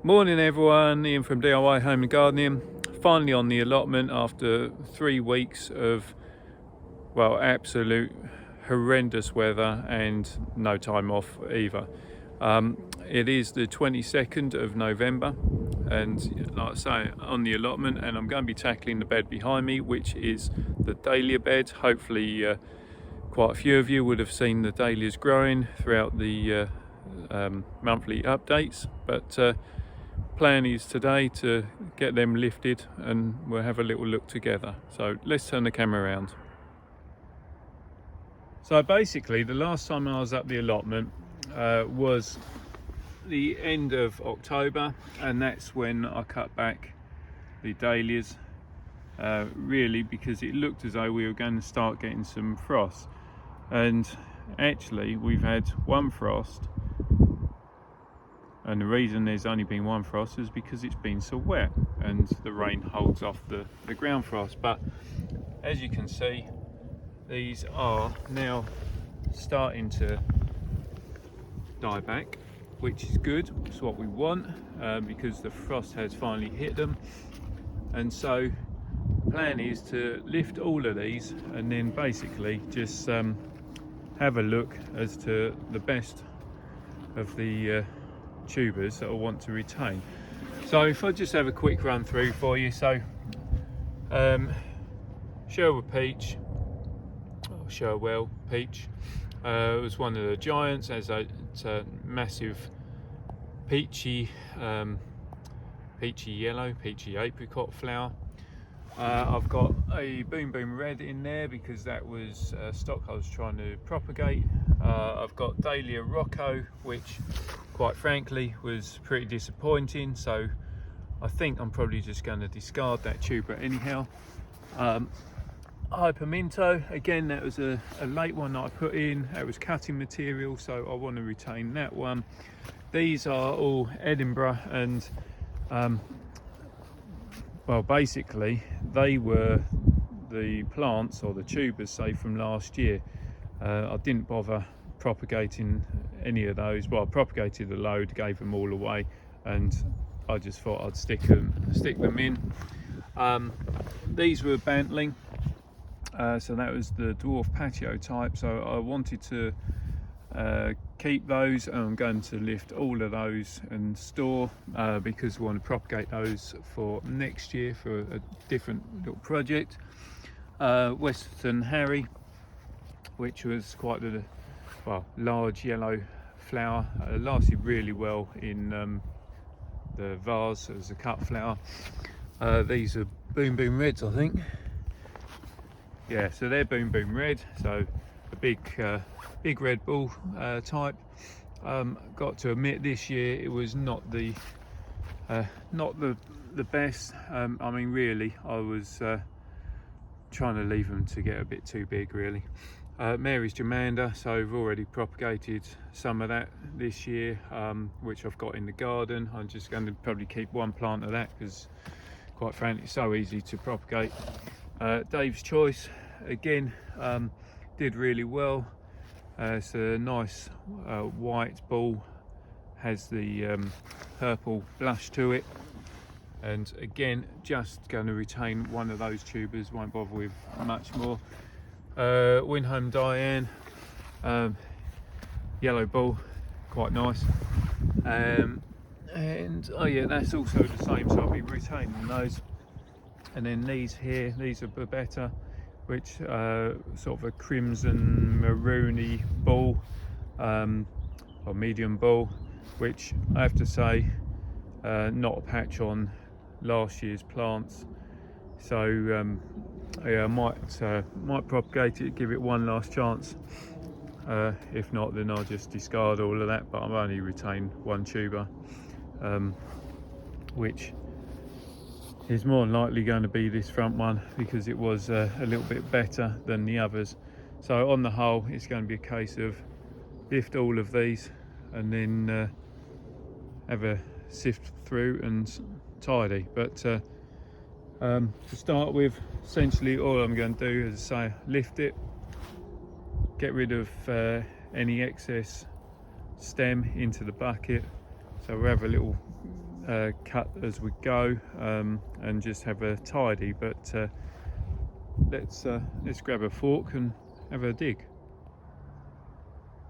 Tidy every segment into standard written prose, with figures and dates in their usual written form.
Morning everyone, Ian from DIY Home and Gardening. Finally on the allotment after 3 weeks of, well, absolute horrendous weather and no time off either. It is the 22nd of November and like I say, on the allotment, and I'm going to be tackling the bed behind me, which is the Dahlia bed. Hopefully quite a few of you would have seen the Dahlias growing throughout the monthly updates, but plan is today to get them lifted and we'll have a little look together. So let's turn the camera around. So basically the last time I was at the allotment was the end of October, and that's when I cut back the Dahlias, really because it looked as though we were going to start getting some frost, and actually we've had one frost. And the reason there's only been one frost is because it's been so wet and the rain holds off the ground frost. But as you can see, these are now starting to die back, which is good. It's what we want, because the frost has finally hit them. And so the plan is to lift all of these and then basically just have a look as to the best of the tubers that I want to retain. So if I just have a quick run through for you. So Sherwood peach, or Sherwell peach, was one of the giants. It's a massive peachy yellow, peachy apricot flower. I've got a Boom Boom Red in there because that was stock I was trying to propagate. I've got Dahlia Rocco, which quite frankly was pretty disappointing, so I think I'm probably just going to discard that tuber anyhow. Hyperminto, again, that was a late one that I put in. That was cutting material, so I want to retain that one. These are all Edinburgh, and well, basically they were the plants or the tubers, say, from last year. I didn't bother propagating any of those. Well, I propagated a load, gave them all away, and I just thought I'd stick them in. These were bantling, so that was the dwarf patio type, so I wanted to keep those, and I'm going to lift all of those and store, because we want to propagate those for next year for a different little project. Western Harry, which was quite a large yellow flower, lasted really well in the vase as a cut flower. These are Boom Boom Reds, I think. Yeah, so they're Boom Boom Red, so a big Red Bull type. Got to admit, this year it was not the best. I mean, really, I was trying to leave them to get a bit too big, really. Mary's Germander, so I've already propagated some of that this year, which I've got in the garden. I'm just going to probably keep one plant of that because, quite frankly, it's so easy to propagate. Dave's Choice, again, did really well. It's a nice white ball, has the purple blush to it, and again, just going to retain one of those tubers, won't bother with much more. Winhome Diane, yellow ball, quite nice, and oh yeah, that's also the same, so I'll be retaining those. And then these here, these are better, which sort of a crimson maroony ball, or medium ball, which I have to say, not a patch on last year's plants, so yeah, I might propagate it, give it one last chance. If not, then I'll just discard all of that, but I'll only retain one tuber, which is more than likely going to be this front one because it was a little bit better than the others. So on the whole, it's going to be a case of lift all of these and then have a sift through and tidy. But to start with, essentially all I'm going to do is say lift it, get rid of any excess stem into the bucket, so we'll have a little cut as we go, and just have a tidy. But let's grab a fork and have a dig.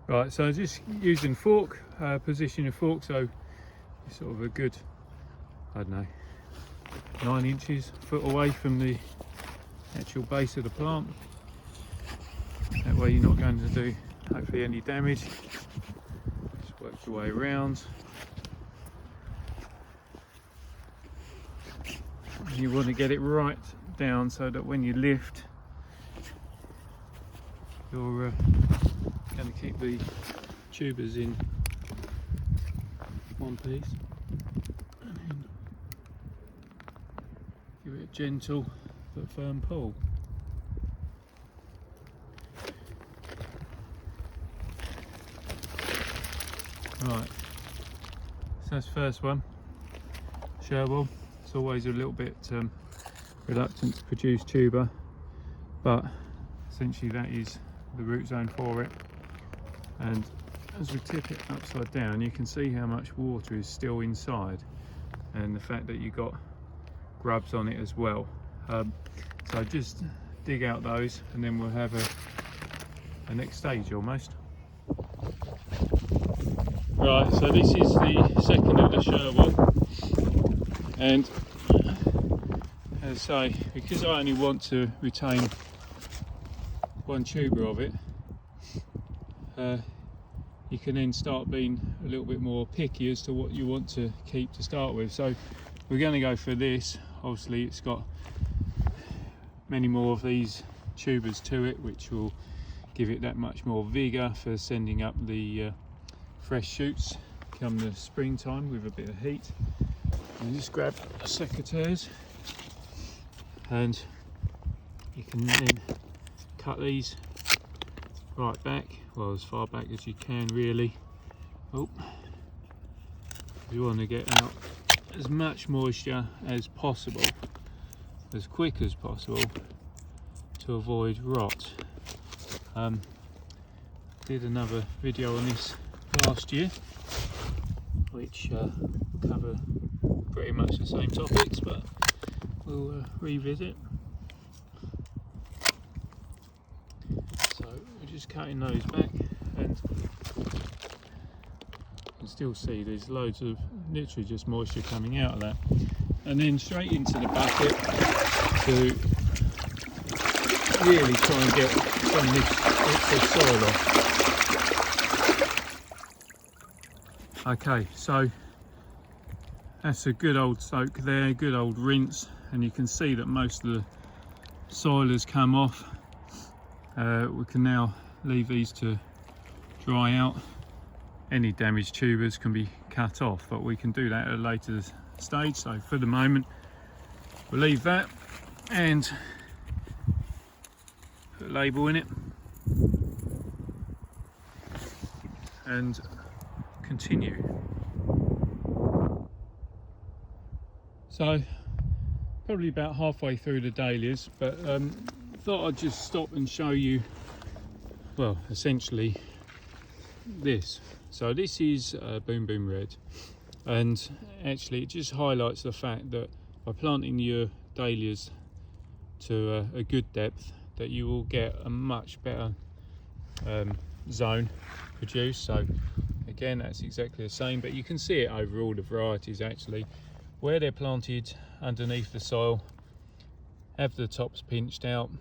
Right, so just using fork, position your fork so it's sort of a good, I don't know, 9 inches, foot away from the actual base of the plant. That way you're not going to do hopefully any damage. Just work your way around. And you want to get it right down so that when you lift, you're going to keep the tubers in one piece. And then give it a gentle but firm pull. Right, so that's the first one. Chervil. It's always a little bit reluctant to produce tuber, but essentially that is the root zone for it. And as we tip it upside down, you can see how much water is still inside, and the fact that you've got grubs on it as well. So just dig out those, and then we'll have a next stage almost. Right, so this is the second of the Chervil, and as I say, because I only want to retain one tuber of it, you can then start being a little bit more picky as to what you want to keep to start with. So we're going to go for this. Obviously it's got many more of these tubers to it, which will give it that much more vigour for sending up the fresh shoots come the springtime with a bit of heat. And just grab a secateurs, and you can then cut these right back, well, as far back as you can really. Oh, you want to get out as much moisture as possible, as quick as possible, to avoid rot. Did another video on this last year, which cover pretty much the same topics, but we'll revisit. So we're just cutting those back, and you can still see there's loads of literally just moisture coming out of that, and then straight into the bucket to really try and get some of this excess soil off. Okay, so that's a good old soak there, good old rinse, and you can see that most of the soil has come off. We can now leave these to dry out. Any damaged tubers can be cut off, but we can do that at a later stage. So for the moment we'll leave that and put a label in it and continue. So probably about halfway through the dahlias, but thought I'd just stop and show you, well, essentially this. So this is Boom Boom Red, and actually it just highlights the fact that by planting your dahlias to a good depth, that you will get a much better zone produced. So again, that's exactly the same, but you can see it over all the varieties actually. Where they're planted underneath the soil, have the tops pinched out,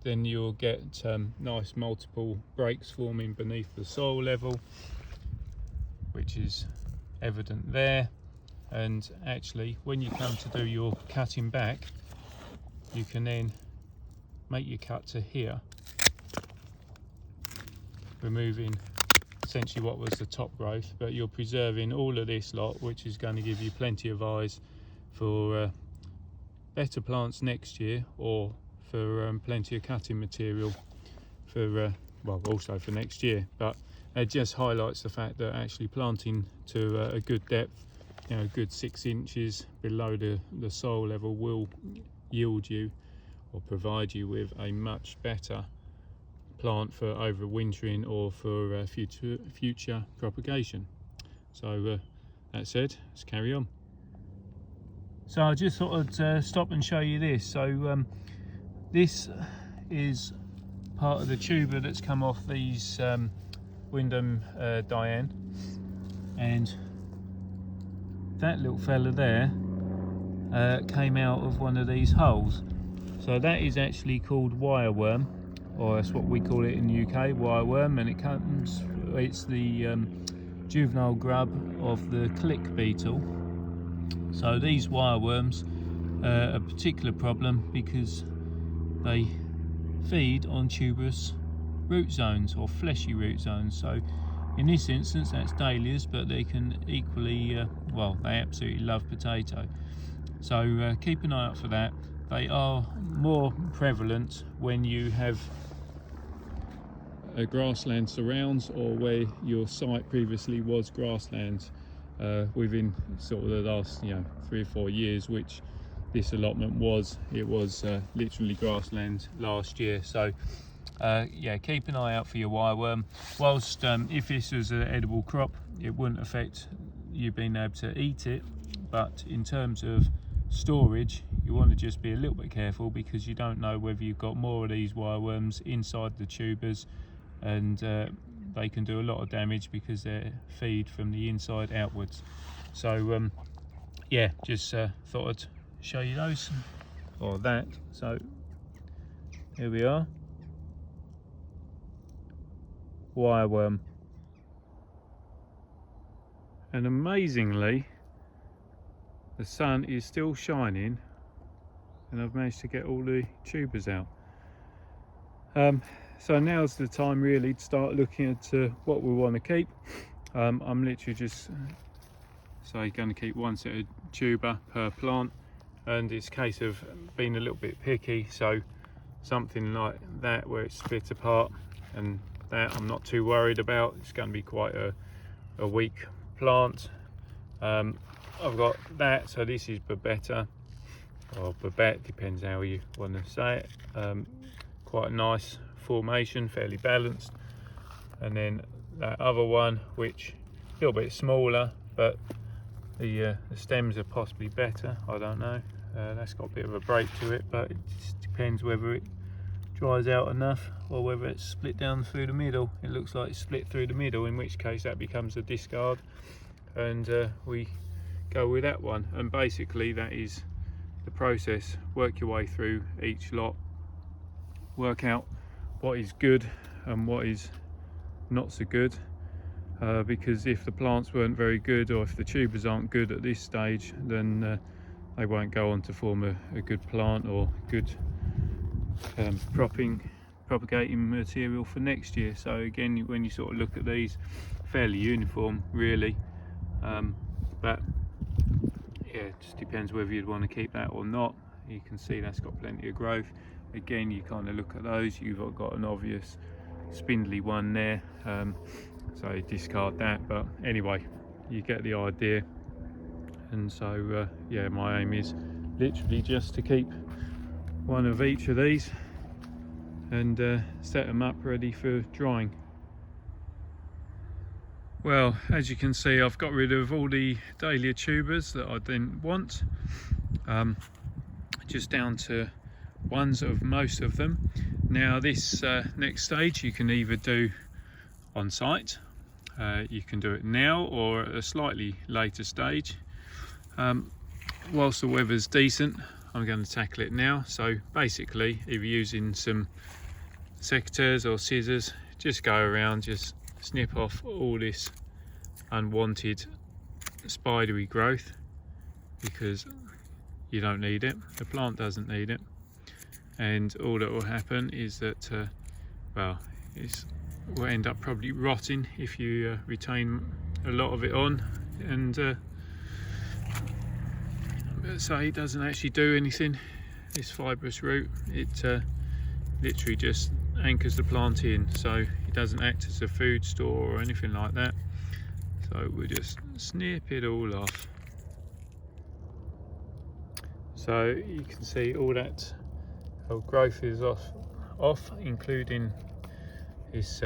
then you'll get nice multiple breaks forming beneath the soil level, which is evident there. And actually when you come to do your cutting back, you can then make your cut to here, removing essentially what was the top growth, but you're preserving all of this lot, which is going to give you plenty of eyes for better plants next year, or for plenty of cutting material for well, also for next year. But it just highlights the fact that actually planting to a good depth, you know, a good 6 inches below the soil level, will yield you or provide you with a much better plant for overwintering or for future propagation. So that said, let's carry on. So I just thought I'd stop and show you this. So this is part of the tuber that's come off these Wyndham Diane, and that little fella there came out of one of these holes. So that is actually called wireworm, or that's what we call it in the UK, wireworm, and it's the juvenile grub of the click beetle. So these wireworms are a particular problem because they feed on tuberous root zones or fleshy root zones. So in this instance that's dahlias, but they can equally well, they absolutely love potato. So keep an eye out for that. They are more prevalent when you have a grassland surrounds, or where your site previously was grasslands, within sort of the last 3 or 4 years, which this allotment was. It was literally grassland last year. So yeah, keep an eye out for your wireworm. Whilst if this was an edible crop, it wouldn't affect you being able to eat it, but in terms of storage, you want to just be a little bit careful, because you don't know whether you've got more of these wireworms inside the tubers, and they can do a lot of damage because they feed from the inside outwards. So yeah, just thought I'd show you those, or that. So here we are, wireworm, and amazingly the sun is still shining and I've managed to get all the tubers out. So now's the time really to start looking at what we want to keep. I'm literally just going to keep one set of tuber per plant, and it's a case of being a little bit picky. So something like that where it's split apart, and that I'm not too worried about. It's going to be quite a weak plant. I've got that, so this is Babetta, or Babette, depends how you want to say it. Quite a nice formation, fairly balanced. And then that other one, which a little bit smaller, but the stems are possibly better, I don't know. That's got a bit of a break to it, but it just depends whether it dries out enough or whether it's split down through the middle. It looks like it's split through the middle, in which case that becomes a discard, and we go with that one. And basically that is the process. Work your way through each lot, work out what is good and what is not so good, because if the plants weren't very good, or if the tubers aren't good at this stage, then they won't go on to form a good plant or good propagating material for next year. So again, when you sort of look at these, fairly uniform really, but yeah, it just depends whether you'd want to keep that or not. You can see that's got plenty of growth. Again, you kind of look at those, you've got an obvious spindly one there, so discard that. But anyway, you get the idea. And so yeah, my aim is literally just to keep one of each of these and set them up ready for drying. Well, as you can see, I've got rid of all the dahlia tubers that I didn't want, just down to ones of most of them. Now this next stage you can either do on site, you can do it now, or at a slightly later stage. Whilst the weather's decent, I'm going to tackle it now. So basically, if you're using some secateurs or scissors, just go around, just snip off all this unwanted spidery growth, because you don't need it, the plant doesn't need it. And all that will happen is that well, it will end up probably rotting if you retain a lot of it on, and so it doesn't actually do anything. This fibrous root, it literally just anchors the plant in, so it doesn't act as a food store or anything like that. So we'll just snip it all off. So you can see all that growth is off, including this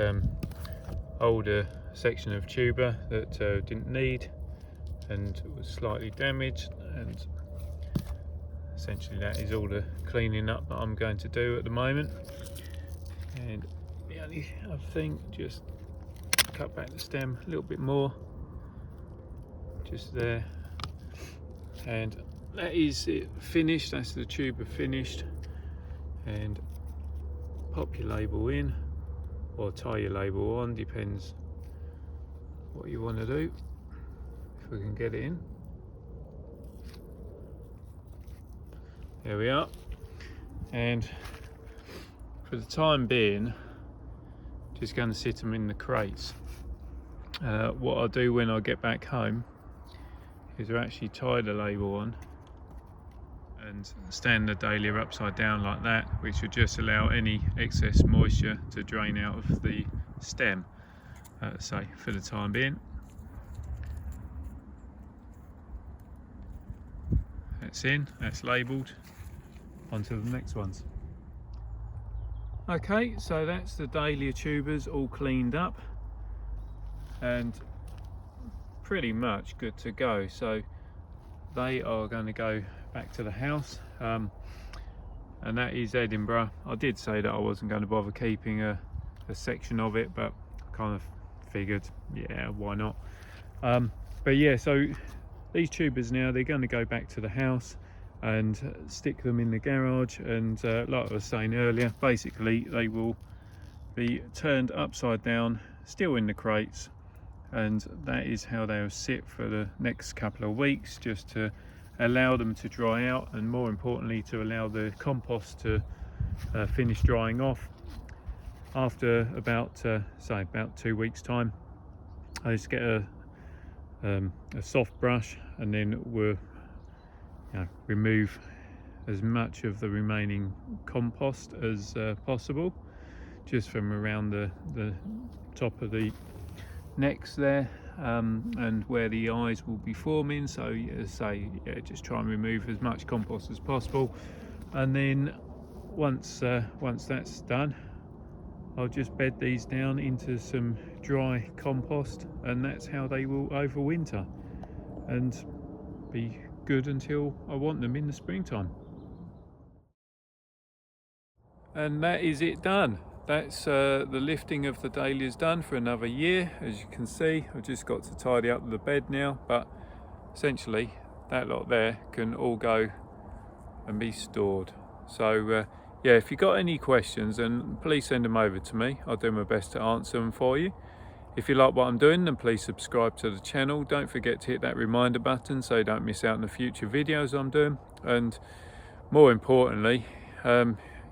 older section of tuber that didn't need and was slightly damaged, and essentially that is all the cleaning up that I'm going to do at the moment. And the only other thing, just cut back the stem a little bit more, just there, and that is it finished. That's the tuber finished. And pop your label in, or tie your label on, depends what you want to do. If we can get it in. There we are. And for the time being, just going to sit them in the crates. What I'll do when I get back home is I actually tie the label on and stand the dahlia upside down like that, which will just allow any excess moisture to drain out of the stem, say for the time being. That's in, that's labelled. On to the next ones. Okay, so that's the dahlia tubers all cleaned up and pretty much good to go. So they are going to go back to the house, and that is Edinburgh. I did say that I wasn't going to bother keeping a section of it, but I kind of figured, yeah, why not. But yeah, so these tubers now, they're going to go back to the house and stick them in the garage, and like I was saying earlier, basically they will be turned upside down, still in the crates, and that is how they'll sit for the next couple of weeks, just to allow them to dry out, and more importantly to allow the compost to finish drying off. After about say about 2 weeks time, I just get a soft brush, and then we'll remove as much of the remaining compost as possible, just from around the top of the necks there, and where the eyes will be forming. So just try and remove as much compost as possible, and then once that's done, I'll just bed these down into some dry compost, and that's how they will overwinter and be good until I want them in the springtime. And that is it done. That's the lifting of the dahlias done for another year. As you can see, I've just got to tidy up the bed now, but essentially that lot there can all go and be stored. So yeah, if you've got any questions, then please send them over to me. I'll do my best to answer them for you. If you like what I'm doing, then please subscribe to the channel. Don't forget to hit that reminder button so you don't miss out on the future videos I'm doing. And more importantly,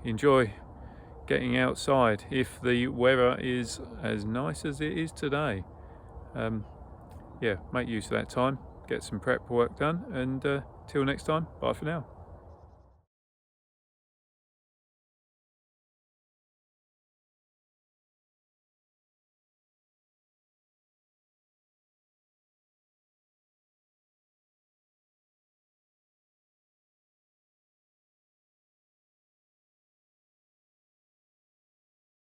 enjoy getting outside if the weather is as nice as it is today. Yeah, make use of that time, get some prep work done, and till next time, bye for now.